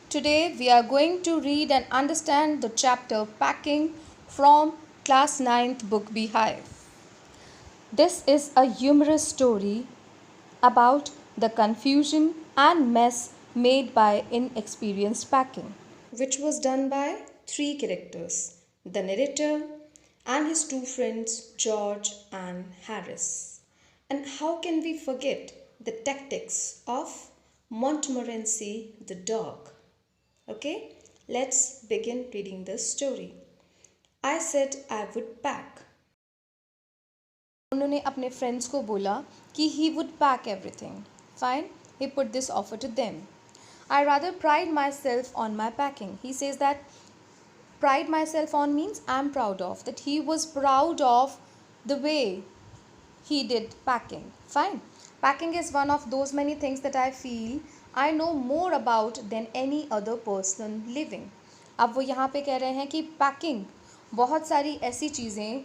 Today we are going to read and understand the chapter Packing from Class 9th book Beehive. This is a humorous story about the confusion and mess made by inexperienced packing, which was done by three characters, the narrator and his two friends George and Harris. And how can we forget the tactics of Montmorency the dog? Okay, let's begin reading this story. I said I would pack. उन्होंने अपने friends को बोला कि he would pack everything. Fine, he put this offer to them. I rather pride myself on my packing. He says that pride myself on means I'm proud of. That he was proud of the way he did packing. Fine. Packing is one of those many things that I feel I know more about than any other person living. अब वो यहाँ पे कह रहे हैं कि packing बहुत सारी ऐसी चीज़ें,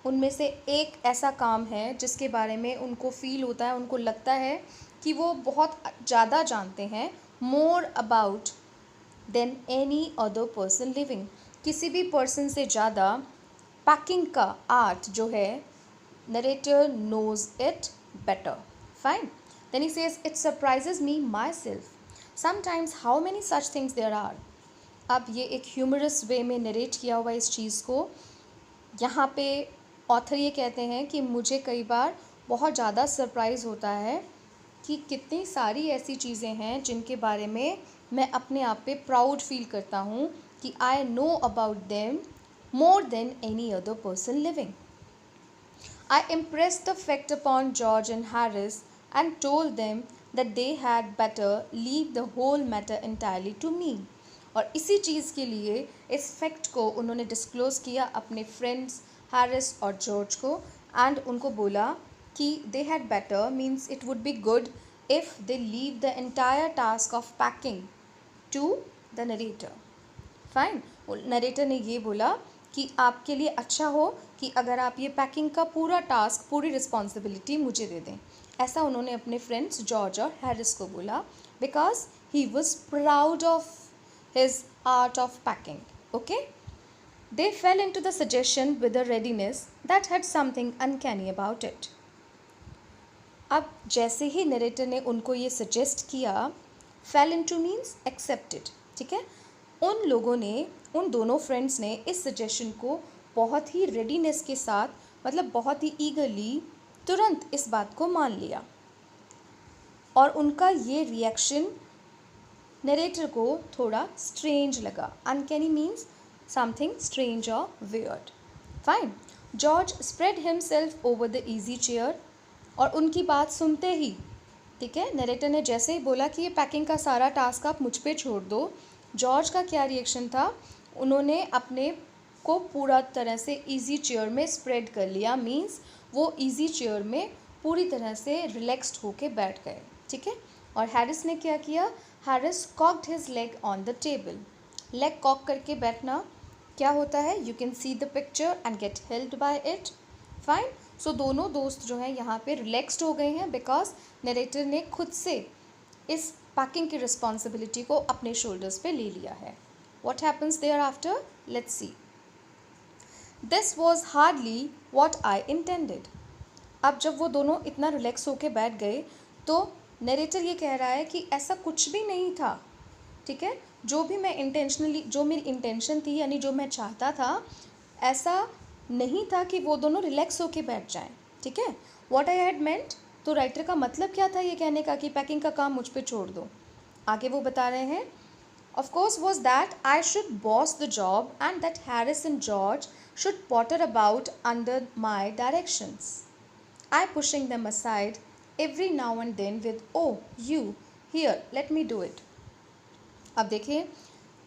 उनमें से एक ऐसा काम है जिसके बारे में उनको फील होता है, उनको लगता है कि वो बहुत ज़्यादा जानते हैं, more about than any other person living. किसी भी पर्सन से ज़्यादा पैकिंग का आर्ट जो है, narrator knows it better. Fine. Then he says, it surprises me myself. Sometimes how many such things there are. अब ये एक ह्यूमरस वे में नरेट किया हुआ इस चीज़ को. यहाँ पे ऑथर ये कहते हैं कि मुझे कई बार बहुत ज़्यादा सरप्राइज़ होता है कि कितनी सारी ऐसी चीज़ें हैं जिनके बारे में मैं अपने आप पे प्राउड फील करता हूँ कि I know about them more than any other person living. I impressed the fact upon George and Harris and told them that they had better leave the whole matter entirely to me. और इसी चीज़ के लिए इस fact को उन्होंने disclose किया अपने friends Harris और जॉर्ज को, एंड उनको बोला कि they had better means it would be good if they leave the entire task of packing to the narrator. Fine. Narrator ने ये बोला कि आपके लिए अच्छा हो कि अगर आप ये पैकिंग का पूरा टास्क, पूरी रिस्पॉन्सिबिलिटी मुझे दे दें. ऐसा उन्होंने अपने फ्रेंड्स जॉर्ज और हैरिस को बोला because he was proud of his art of packing. Okay, they fell in to the suggestion with a readiness that had something uncanny about it. अब जैसे ही नरेटर ने उनको ये सजेस्ट किया, fell in to means accepted. ठीक है, उन लोगों ने, उन दोनों फ्रेंड्स ने इस सजेशन को बहुत ही रेडीनेस के साथ, मतलब बहुत ही ईगरली, तुरंत इस बात को मान लिया. और उनका ये रिएक्शन नरेटर को थोड़ा स्ट्रेंज लगा. अनकैनी मीन्स समथिंग स्ट्रेंज और weird. Fine. George spread himself over the easy chair. और उनकी बात सुनते ही, ठीक है, नरेटर ने जैसे ही बोला कि ये पैकिंग का सारा टास्क आप मुझ पे छोड़ दो, जॉर्ज का क्या रिएक्शन था, उन्होंने अपने को पूरा तरह से इजी चेयर में स्प्रेड कर लिया. मींस वो इजी चेयर में पूरी तरह से रिलैक्स्ड होके बैठ गए. ठीक है. और हैरिस ने क्या किया, Harris cocked his leg on the table. Leg cock करके बैठना क्या होता है, you can see the picture and get helped by it. Fine. So दोनों दोस्त जो हैं यहाँ पे रिलैक्स्ड हो गए हैं बिकॉज नरेटर ने खुद से इस पैकिंग की रिस्पॉन्सिबिलिटी को अपने शोल्डर्स पे ले लिया है. What happens thereafter? Let's see. This was hardly what I intended. अब जब वो दोनों इतना रिलैक्स होके बैठ गए तो नरेटर ये कह रहा है कि ऐसा कुछ भी नहीं था. ठीक है, जो भी मैं इंटेंशनली, जो मेरी इंटेंशन थी, यानी जो मैं चाहता था, ऐसा नहीं था कि वो दोनों रिलैक्स होके बैठ जाएं. ठीक है, What I had meant, तो राइटर का मतलब क्या था ये कहने का कि पैकिंग का काम मुझ पे छोड़ दो. आगे वो बता रहे हैं, of course was that I should boss the job and that Harris and George should potter about under my directions. I pushing them aside every now and then with, oh you, here let me do it. अब देखिए,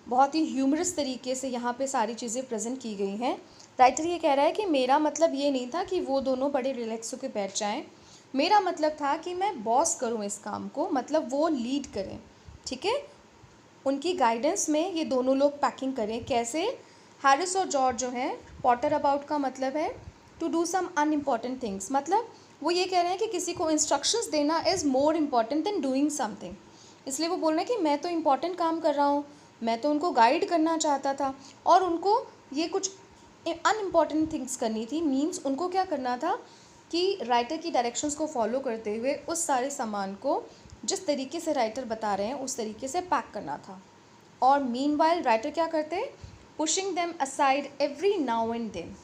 बहुत ही humerus तरीके से यहाँ पे सारी चीज़ें present की गई हैं. राइटर ये कह रहा है कि मेरा मतलब ये नहीं था कि वो दोनों बड़े रिलैक्स होकर बैठ जाएं. मेरा मतलब था कि मैं बॉस करूँ इस काम को, मतलब वो लीड करें. ठीक है, उनकी गाइडेंस में ये दोनों लोग पैकिंग करें. कैसे, हैरिस और जॉर्ज जो हैं, पॉटर अबाउट का मतलब है to do some unimportant things. मतलब वो ये कह रहे हैं कि किसी को इंस्ट्रक्शंस देना is more important than doing something. इसलिए वो बोल रहे हैं कि मैं तो इम्पॉर्टेंट काम कर रहा हूँ, मैं तो उनको गाइड करना चाहता था और उनको ये कुछ अनइम्पॉर्टेंट थिंग्स करनी थी। मीन्स उनको क्या करना था कि राइटर की डायरेक्शंस को फॉलो करते हुए उस सारे सामान को जिस तरीके से राइटर बता रहे हैं उस तरीके से पैक करना था। और मीनवाइल राइटर क्या करते, pushing them aside every now and then,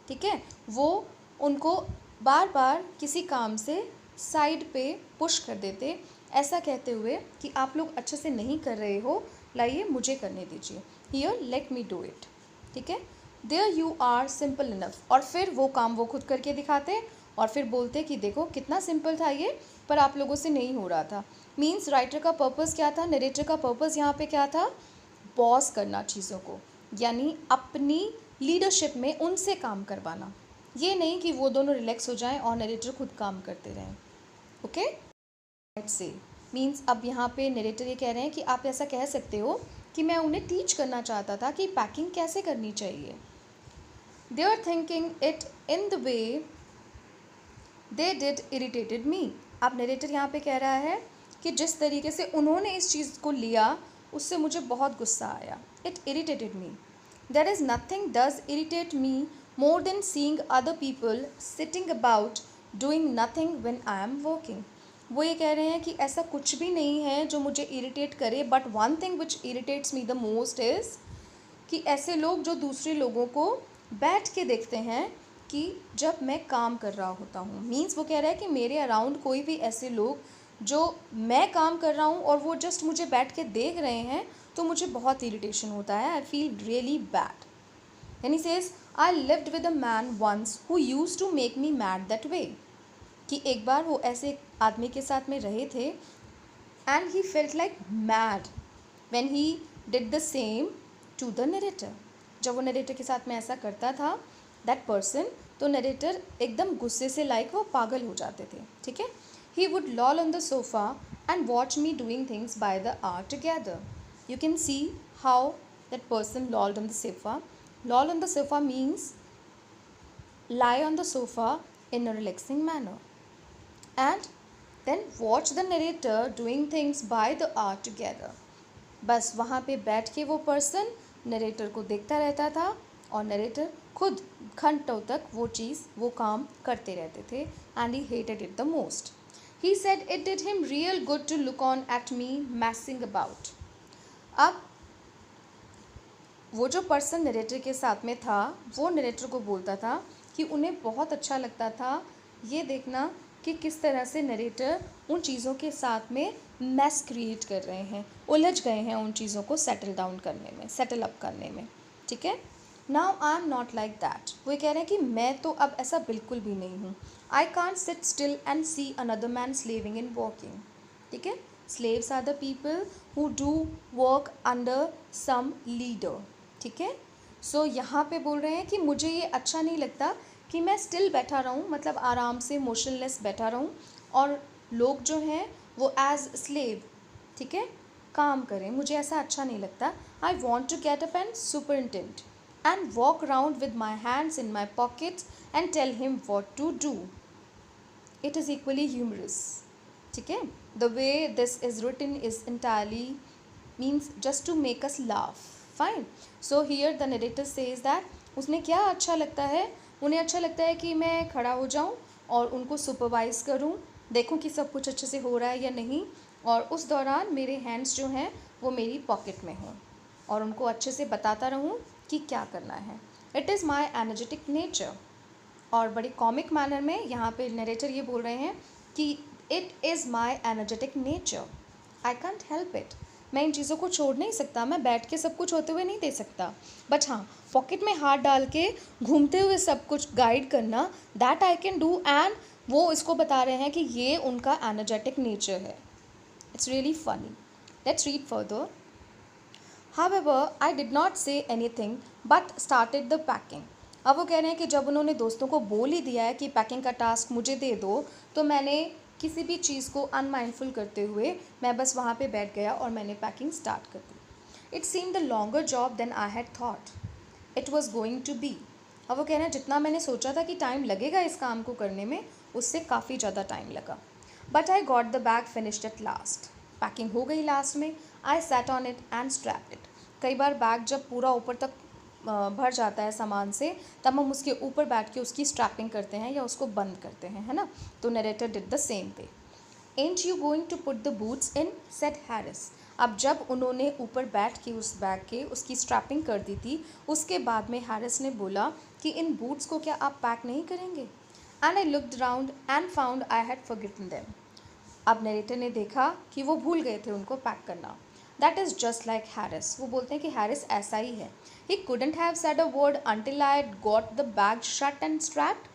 ठीक है, वो उनको बार बार किसी काम से साइड पे पुश कर देते, ऐसा कहते हुए कि आप लोग अच्छे से नहीं कर रहे हो, लाइए मुझे करने दीजिए, here let me do it, ठीक है, there you are simple enough. और फिर वो काम वो खुद करके दिखाते और फिर बोलते कि देखो कितना सिंपल था ये, पर आप लोगों से नहीं हो रहा था। मीन्स राइटर का पर्पस क्या था, नरेटर का पर्पस यहाँ पे क्या था, बॉस करना चीज़ों को, यानी अपनी लीडरशिप में उनसे काम करवाना, ये नहीं कि वो दोनों रिलैक्स हो जाएं और नरेटर खुद काम करते रहें। ओके, लेट्स से मीन्स अब यहाँ पे नरेटर ये कह रहे हैं कि आप ऐसा कह सकते हो कि मैं उन्हें टीच करना चाहता था कि पैकिंग कैसे करनी चाहिए। They are thinking it in the way they did irritated me. अब नरेटर यहाँ पे कह रहा है कि जिस तरीके से उन्होंने इस चीज़ को लिया उससे मुझे बहुत गुस्सा आया। It irritated me. There is nothing does irritate me more than seeing other people sitting about doing nothing when I am working. वो ये कह रहे हैं कि ऐसा कुछ भी नहीं है जो मुझे इरिटेट करे, but one thing which irritates me the most is कि ऐसे लोग जो दूसरे लोगों को बैठ के देखते हैं कि जब मैं काम कर रहा होता हूँ। मीन्स वो कह रहा है कि मेरे अराउंड कोई भी ऐसे लोग जो मैं काम कर रहा हूँ और वो जस्ट मुझे बैठ के देख रहे हैं तो मुझे बहुत इरिटेशन होता है, आई फील रियली बैड। यानी says I lived with a man once who used to make me mad that way, कि एक बार वो ऐसे आदमी के साथ में रहे थे and he felt like mad when he did the same to the narrator. जब वो नरेटर के साथ में ऐसा करता था दैट पर्सन, तो नरेटर एकदम गुस्से से लाइक वो पागल हो जाते थे, ठीक है। He would loll on the sofa and watch me doing things by the hour together. You can see how that person lolled on the sofa. Loll on the sofa means lie on the sofa in a relaxing manner and then watch the narrator doing things by the hour together। बस वहाँ पे बैठ के वो person narrator को देखता रहता था और नरेटर खुद घंटों तक वो चीज़ वो काम करते रहते थे and he hated it the most. He said it did him real good to look on at me messing about. अब वो जो पर्सन नरेटर के साथ में था वो नरेटर को बोलता था कि उन्हें बहुत अच्छा लगता था ये देखना कि किस तरह से नरेटर उन चीज़ों के साथ में मैस क्रिएट कर रहे हैं, उलझ गए हैं उन चीज़ों को सेटल डाउन करने में, सेटल अप करने में, ठीक है। Now I am not like that. वो कह रहे हैं कि मैं तो अब ऐसा बिल्कुल भी नहीं हूँ। I can't sit still and see another man slaving in working, ठीक है। Slaves are the people who do work under some leader, ठीक है। सो यहाँ पे बोल रहे हैं कि मुझे ये अच्छा नहीं लगता कि मैं स्टिल बैठा रहूँ, मतलब आराम से मोशनलेस बैठा रहूँ और लोग जो हैं वो एज स्लेव, ठीक है, काम करें, मुझे ऐसा अच्छा नहीं लगता। I want to get up and superintendent and walk around with my hands in my pockets and tell him what to do. It is equally humorous, ठीक है। The way this is written is entirely means just to make us laugh. Fine. So here the narrator says that उसने क्या अच्छा लगता है, उन्हें अच्छा लगता है कि मैं खड़ा हो जाऊं और उनको सुपरवाइज़ करूं, देखूं कि सब कुछ अच्छे से हो रहा है या नहीं, और उस दौरान मेरे हैंड्स जो हैं वो मेरी पॉकेट में हों और उनको अच्छे से बताता रहूं कि क्या करना है। It is my energetic nature. और बड़े कॉमिक मैनर में यहाँ पे नरेटर ये बोल रहे हैं कि it is my energetic nature, I can't help it. मैं इन चीज़ों को छोड़ नहीं सकता, मैं बैठ के सब कुछ होते हुए नहीं दे सकता, बट हाँ पॉकेट में हाथ डाल के घूमते हुए सब कुछ गाइड करना, that I can do. And वो इसको बता रहे हैं कि ये उनका एनर्जेटिक नेचर है। It's really funny. Let's read further. However I did not say anything but started the packing. अब वो कह रहे हैं कि जब उन्होंने दोस्तों को बोल ही दिया है कि पैकिंग का टास्क मुझे दे दो, तो मैंने किसी भी चीज़ को अनमाइंडफुल करते हुए मैं बस वहाँ पे बैठ गया और मैंने पैकिंग स्टार्ट कर दी। It seem the longer job than I had thought it was going to be. अब वो कह रहे हैं जितना मैंने सोचा था कि टाइम लगेगा इस काम को करने में, उससे काफ़ी ज़्यादा टाइम लगा। But I got the bag finished at last. Packing हो गई लास्ट में, I sat on it and strap it. कई बार बैग जब पूरा ऊपर तक भर जाता है सामान से, तब हम उसके ऊपर बैठ के उसकी स्ट्रैपिंग करते हैं या उसको बंद करते हैं, है ना। तो narrator did the same way. Ain't you going to put the boots in, said Harris. अब जब उन्होंने ऊपर बैठ के उस बैग के उसकी स्ट्रैपिंग कर दी थी, उसके बाद में हैरिस ने बोला कि इन बूट्स को क्या आप पैक नहीं करेंगे। And I looked around and found I had forgotten them. अब नरेटर ने देखा कि वो भूल गए थे उनको पैक करना। That is just like Harris. वो बोलते हैं कि हैरिस ऐसा ही है। He couldn't have said a word until I got the bag shut and strapped.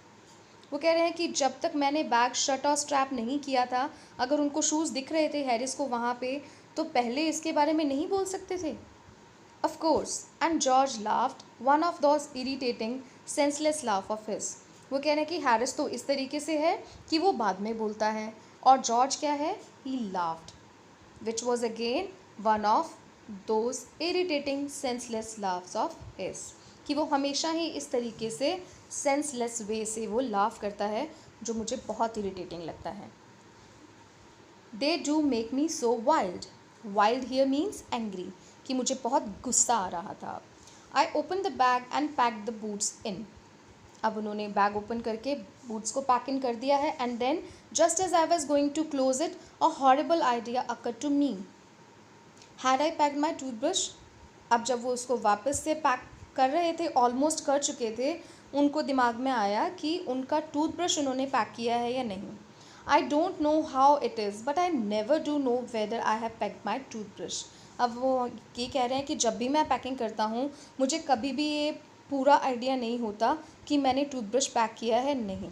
वो कह रहे हैं कि जब तक मैंने बैग शट और स्ट्रैप नहीं किया था, अगर उनको शूज़ दिख रहे थे हैरिस को वहाँ पे, तो पहले इसके बारे में नहीं बोल सकते थे। Of course, and George laughed, one of those irritating senseless laugh of his. वो कह रहे हैं कि हैरिस तो इस तरीके से है कि वो बाद में बोलता है, और जॉर्ज क्या है, ही laughed, which was again one of those irritating senseless laughs of his, कि वो हमेशा ही इस तरीके से सेंसलेस वे से वो लाफ करता है, जो मुझे बहुत इरिटेटिंग लगता है। They do make me so wild. Wild here means angry, कि मुझे बहुत गुस्सा आ रहा था। I open the bag and pack the boots in. अब उन्होंने बैग ओपन करके बूट्स को पैक इन कर दिया है। And then just as I was going to close it, a horrible idea occurred to me. Had I packed my toothbrush. अब जब वो उसको वापस से पैक कर रहे थे, ऑलमोस्ट कर चुके थे, उनको दिमाग में आया कि उनका टूथब्रश उन्होंने पैक किया है या नहीं। I don't know how it is but I never do know whether I have packed my toothbrush. अब वो ये कह रहे हैं कि जब भी मैं पैकिंग करता हूँ, मुझे कभी भी ये पूरा आइडिया नहीं होता कि मैंने टूथब्रश पैक किया है नहीं।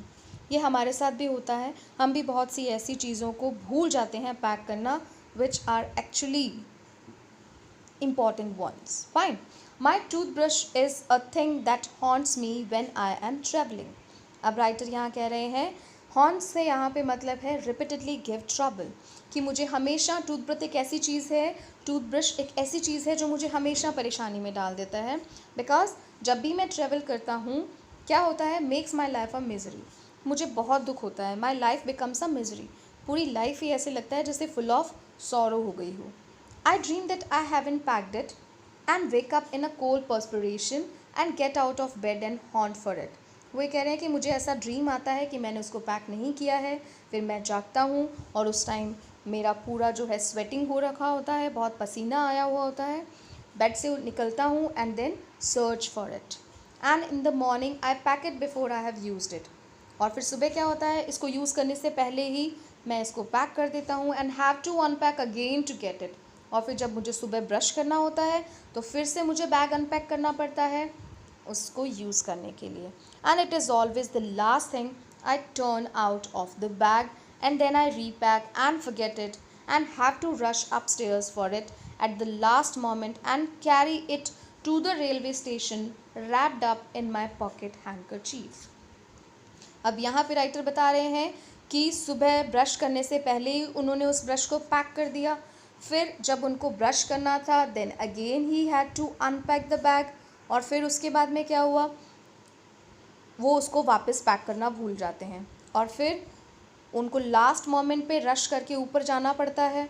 ये हमारे साथ भी होता है, हम भी बहुत सी ऐसी चीज़ों को भूल जाते हैं पैक करना, which are actually important ones. Fine. My toothbrush is a thing that haunts me when I am traveling. अब राइटर यहाँ कह रहे हैं, haunts से यहाँ पे मतलब है repeatedly give trouble, कि मुझे हमेशा टूथब्रश एक ऐसी चीज़ है, टूथब्रश एक ऐसी चीज़ है जो मुझे हमेशा परेशानी में डाल देता है। बिकॉज जब भी मैं ट्रेवल करता हूँ, क्या होता है, makes my life a misery. मुझे बहुत दुख होता है, my life becomes a misery. पूरी लाइफ ही ऐसे लगता है जैसे फुल ऑफ सॉरो हो गई हो। I dream that I haven't packed it and wake up in a cold perspiration and get out of bed and hunt for it. वो ये कह रहे हैं कि मुझे ऐसा ड्रीम आता है कि मैंने उसको पैक नहीं किया है, फिर मैं जागता हूँ और उस टाइम मेरा पूरा जो है स्वेटिंग हो रखा होता है, बहुत पसीना आया हुआ होता है, बेड से निकलता हूँ and then search for it and in the morning I pack it before I have used it. और फिर सुबह क्या होता है, इसको यूज़ करने से पहले ही मैं इसको पैक कर देता हूँ and have to unpack again to get it. और फिर जब मुझे सुबह ब्रश करना होता है, तो फिर से मुझे बैग अनपैक करना पड़ता है उसको यूज़ करने के लिए। And it is always the last thing I turn out of the bag and then I repack and forget it and have to rush upstairs for it at the last moment and carry it to the railway station wrapped up in my pocket handkerchief. अब यहाँ पे writer बता रहे हैं कि सुबह brush करने से पहले ही उन्होंने उस ब्रश को पैक कर दिया, फिर जब उनको ब्रश करना था then again he had to unpack the bag, और फिर उसके बाद में क्या हुआ, वो उसको वापस पैक करना भूल जाते हैं, और फिर उनको लास्ट मोमेंट पे रश करके ऊपर जाना पड़ता है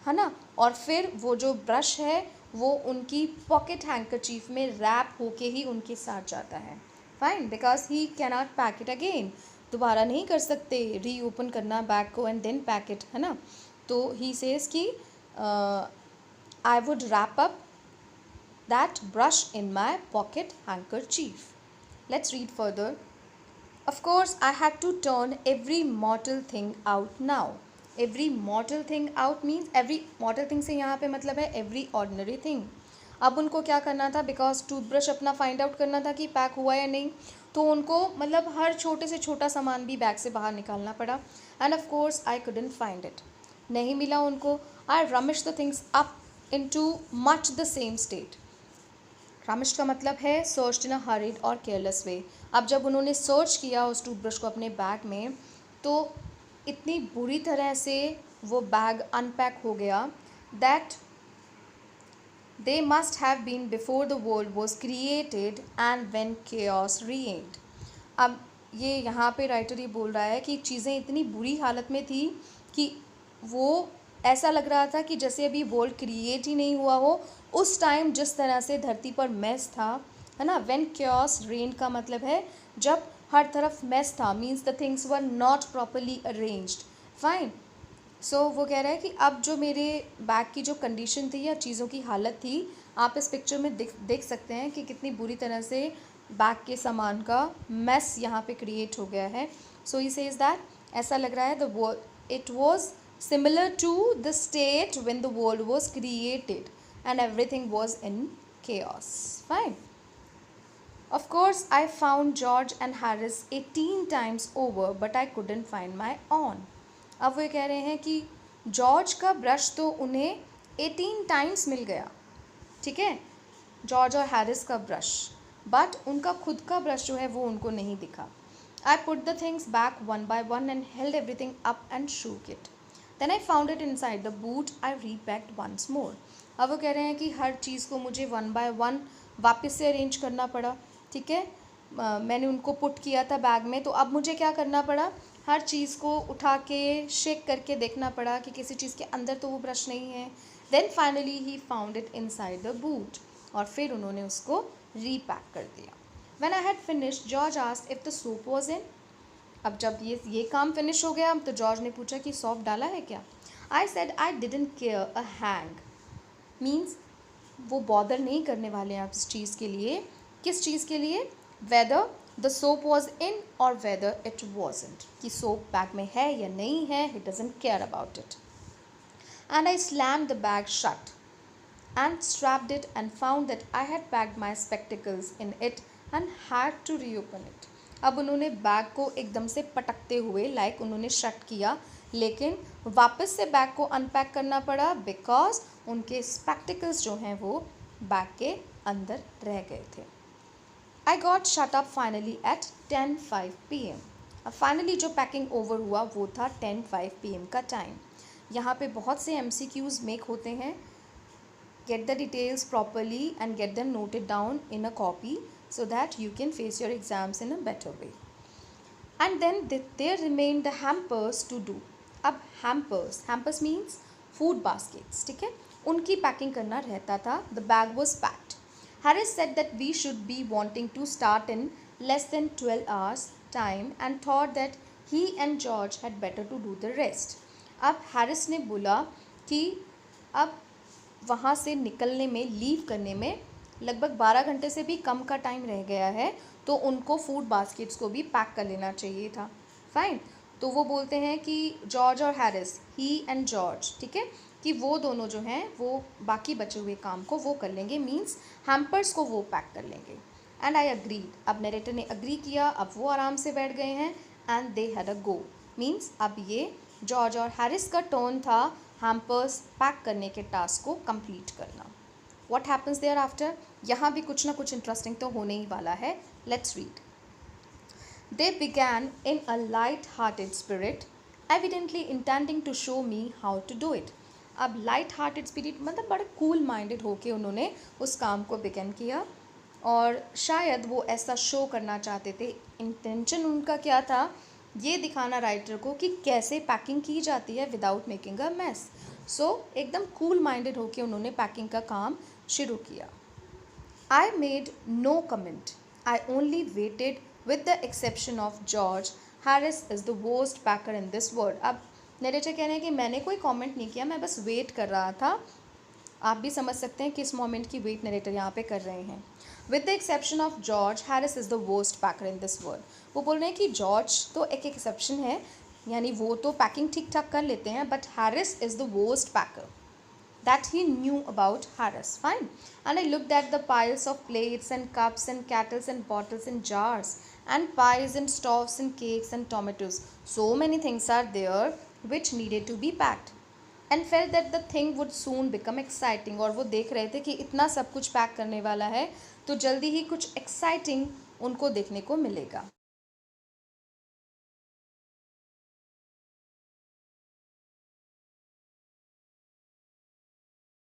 ना। और फिर वो जो ब्रश है वो उनकी पॉकेट हैंकरचीफ में रैप होके ही उनके साथ जाता है। Fine, because he cannot pack it again, दोबारा नहीं कर सकते री ओपन करना बैग को एंड देन पैक इट, है ना। तो ही सेज कि I would wrap up that brush in my pocket handkerchief. Let's read further. Of course, I had to turn every mortal thing out now. Every mortal thing out means every mortal thing से यहाँ पे मतलब है every ordinary thing. अब उनको क्या करना था, बिकॉज टूथब्रश अपना फाइंड आउट करना था कि पैक हुआ या नहीं, तो उनको मतलब हर छोटे से छोटा सामान भी बैग से बाहर निकालना पड़ा। End of course I couldn't find it. नहीं मिला उनको। I rummaged the things up into much the same state. रमिश का मतलब है सर्च इन अ हरीड और केयरलेस वे। अब जब उन्होंने सर्च किया उस टूथब्रश को अपने बैग में, तो इतनी बुरी तरह से वो बैग अनपैक हो गया that they must have been before the world was created and when chaos reigned। अब ये यहाँ पे राइटर ये बोल रहा है कि चीज़ें इतनी बुरी हालत में थी कि वो ऐसा लग रहा था कि जैसे अभी वर्ल्ड क्रिएट ही नहीं हुआ हो। उस टाइम जिस तरह से धरती पर मेस था, है ना, व्हेन chaos reigned का मतलब है जब हर तरफ मेस था, means the things were not properly arranged. Fine. So वो कह रहा है कि अब जो मेरे बैग की जो कंडीशन थी या चीज़ों की हालत थी, आप इस पिक्चर में देख सकते हैं कि कितनी बुरी तरह से बैग के सामान का मेस यहाँ पे क्रिएट हो गया है। सो ही सेज दैट ऐसा लग रहा है it was similar to the state when the world was created and everything was in chaos. Fine. Of course, I found George and Harris 18 times over, but I couldn't find my own. अब वो कह रहे हैं कि George का brush तो उन्हें 18 times मिल गया, ठीक है, जॉर्ज और हैरिस का ब्रश, बट उनका खुद का ब्रश जो है वो उनको नहीं दिखा. I put the things back one by one and held everything up and shook it. Then I found it inside the boot. I repacked once more. अब वो कह रहे हैं कि हर चीज़ को मुझे वन बाय वन वापस से अरेंज करना पड़ा, ठीक है. मैंने उनको पुट किया था बैग में, तो अब मुझे क्या करना पड़ा, हर चीज़ को उठा के शेक करके देखना पड़ा कि किसी चीज़ के अंदर तो वो ब्रश नहीं है. Then finally he found it inside the boot, और फिर उन्होंने उसको रीपैक कर दिया. When I had finished, George asked if the soap was in. अब जब ये काम फिनिश हो गया तो जॉर्ज ने पूछा कि सौंफ डाला है क्या. I said I didn't care a hang. Means वो बॉदर नहीं करने वाले हैं आप इस चीज़ के लिए. किस चीज़ के लिए? Whether the soap was in or whether it wasn't. कि सोप बैग में है या नहीं है, he doesn't care about it. And I slammed the bag shut and strapped it and found that I had packed my spectacles in it and had to reopen it. अब उन्होंने bag को एकदम से पटकते हुए उन्होंने शट किया, लेकिन वापस से बैग को अनपैक करना पड़ा बिकॉज उनके स्पेक्टिकल्स जो हैं वो बैग के अंदर रह गए थे. I got shut up finally at 10:05 PM. अब फाइनली जो पैकिंग ओवर हुआ वो था 10:05 PM का टाइम. यहाँ पे बहुत से MCQs मेक होते हैं. Get the details properly and get them noted down in a copy so that you can face your exams in a better way. And then there remained the hampers to do. अब hampers means food baskets, ठीक है, उनकी packing करना रहता था. The bag was packed. Harris said that we should be wanting to start in less than 12 hours time and thought that he and George had better to do the rest. अब Harris ने बोला कि अब वहाँ से निकलने में, leave करने में लगभग 12 घंटे से भी कम का टाइम रह गया है, तो उनको फूड बास्केट्स को भी पैक कर लेना चाहिए था. फाइन. तो वो बोलते हैं कि जॉर्ज और हैरिस, ही एंड जॉर्ज, ठीक है, कि वो दोनों जो हैं वो बाकी बचे हुए काम को वो कर लेंगे, मीन्स हैम्पर्स को वो पैक कर लेंगे. And I agreed. अब नरेटर ने अग्री किया, अब वो आराम से बैठ गए हैं. And they had a go, means अब ये जॉर्ज और हैरिस का टर्न था हैम्पर्स पैक करने के टास्क को कंप्लीट करना. व्हाट हैपन्स देयर आफ्टर, यहाँ भी कुछ ना कुछ इंटरेस्टिंग तो होने ही वाला है. Let's read. They began in a light hearted spirit, evidently intending to show me how to do it. अब लाइट हार्टेड स्पिरिट मतलब बड़े कूल माइंडेड होके उन्होंने उस काम को बिगैन किया, और शायद वो ऐसा शो करना चाहते थे. इंटेंशन उनका क्या था, ये दिखाना राइटर को कि कैसे पैकिंग की जाती है विदाउट मेकिंग अ मेस. सो एकदम कूल माइंडेड होके उन्होंने पैकिंग का काम शुरू किया. I made no comment. I only waited with the exception of George. Harris is the worst packer in this world. अब नरेटर कह रहे हैं कि मैंने कोई कमेंट नहीं किया, मैं बस वेट कर रहा था. आप भी समझ सकते हैं किस मोमेंट की वेट नरेटर यहाँ पे कर रहे हैं. With the exception of George, Harris is the worst packer in this world. वो बोल रहे हैं कि जॉर्ज तो एक एक्सेप्शन है, यानी वो तो पैकिंग ठीक ठाक कर लेते हैं, but Harris is the worst packer. That he knew about Harris. Fine. And I looked at the piles of plates and cups and kettles and bottles and jars and pies and stoves and cakes and tomatoes. So many things are there which needed to be packed. And felt that the thing would soon become exciting. और वो देख रहे थे कि इतना सब कुछ pack करने वाला है तो जल्दी ही कुछ एक्साइटिंग उनको देखने को मिलेगा.